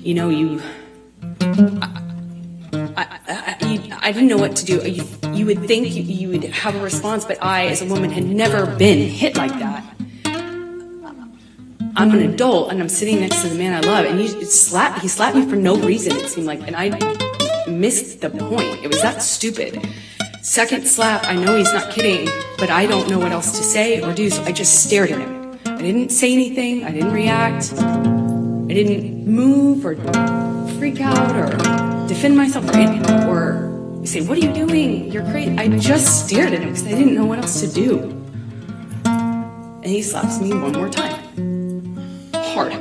you know, I didn't know what to do. You would think you would have a response, but I, as a woman, had never been hit like that. I'm an adult, and I'm sitting next to the man I love, and he slapped me for no reason, it seemed like, and I missed the point. It was that stupid. Second slap, I know he's not kidding, but I don't know what else to say or do, so I just stared at him. I didn't say anything, I didn't react, I didn't move or freak out or defend myself or say, what are you doing? You're crazy. I just stared at him because I didn't know what else to do. And he slaps me one more time. Hard.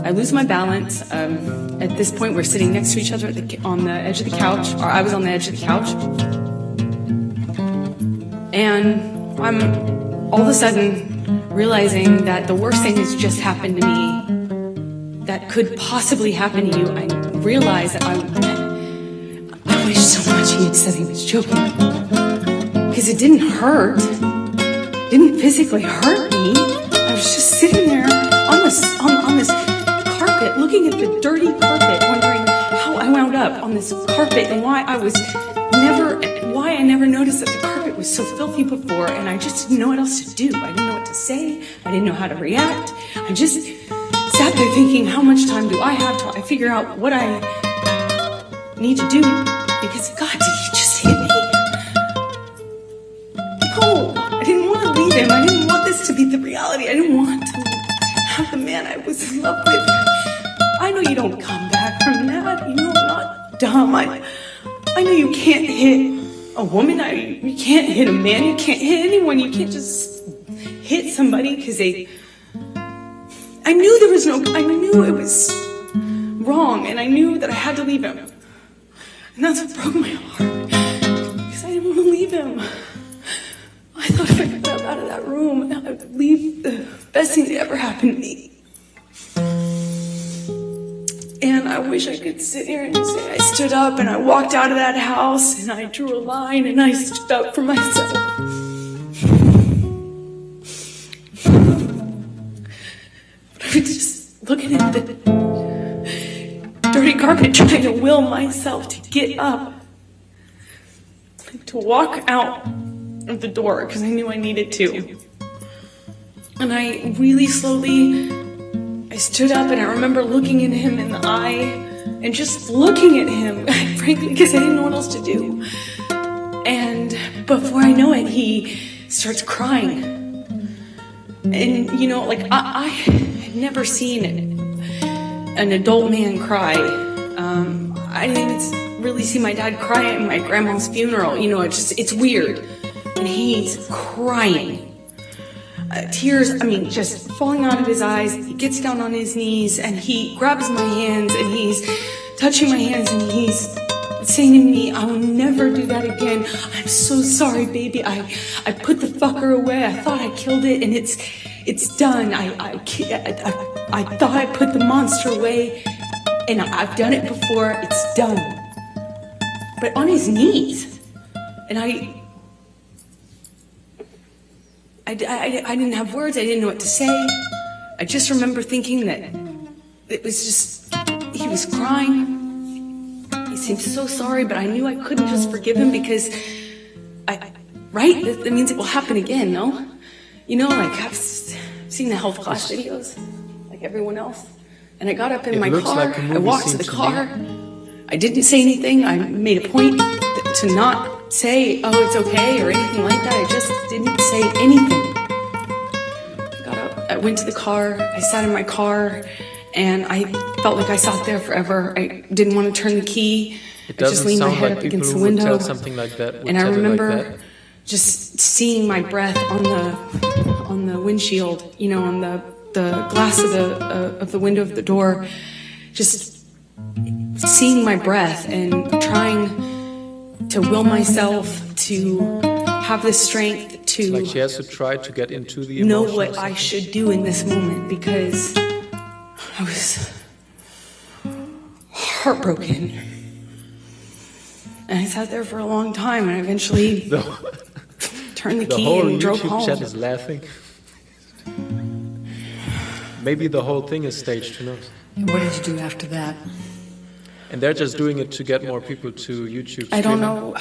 I lose my balance. At this point, we're sitting next to each other on the edge of the couch, or I was on the edge of the couch. And I'm all of a sudden realizing that the worst thing has just happened to me that could possibly happen to you. I realized that I wish so much he had said he was joking. Because it didn't hurt. It didn't physically hurt me. I was just sitting there on this carpet, looking at the dirty carpet, wondering how I wound up on this carpet and why I never noticed that the carpet was so filthy before, and I just didn't know what else to do. I didn't know what to say. I didn't know how to react. I just sat there thinking, how much time do I have till I figure out what I need to do? Because, God, did he just hit me? No, I didn't want to leave him. I didn't want this to be the reality. I didn't want to have the man I was in love with. I know you don't come back from that. You know, I'm not dumb. I know you can't hit a woman. You can't hit a man. You can't hit anyone. You can't just hit somebody because I knew it was wrong, and I knew that I had to leave him. And that's what broke my heart, because I didn't want to leave him. I thought if I got out of that room, I would leave the best thing that ever happened to me. And I wish I could sit here and say I stood up and I walked out of that house and I drew a line and I stood up for myself. I was just looking at the dirty carpet, trying to will myself to get up, to walk out of the door, because I knew I needed to. And I really slowly, I stood up, and I remember looking at him in the eye, and just looking at him, frankly, because I didn't know what else to do. And before I know it, he starts crying. And, you know, like, I had never seen an adult man cry. I didn't even really see my dad cry at my grandma's funeral. You know, it's weird. And he's crying. Tears, just falling out of his eyes. He gets down on his knees and he grabs my hands and he's touching my hands and he's saying to me, I will never do that again. I'm so sorry, baby. I put the fucker away. I thought I killed it and it's done. I thought I put the monster away and I've done it before. It's done. But on his knees. And I didn't have words. I didn't know what to say. I just remember thinking that it was just, he was crying. He seemed so sorry, but I knew I couldn't just forgive him because right? That means it will happen again, no? You know, like I've seen the health class videos, like everyone else. And I got up in my car, I walked to the car. I didn't say anything. I made a point to not say, oh, it's okay, or anything like that. I just didn't say anything. I got up, I went to the car, I sat in my car, and I felt like I sat there forever. I didn't want to turn the key. I just leaned my head up against the window. And I remember just seeing my breath on the windshield, you know, on the glass of the window of the door, just seeing my breath and trying to will myself to have the strength to, like she has to try to get into the know what I should do in this moment, because I was heartbroken. And I sat there for a long time, and I eventually turned the key and drove home. The whole YouTube chat is laughing. maybe the whole thing is staged, who knows? And what did you do after that? And they're just doing it to get more people to YouTube. I don't streaming. know.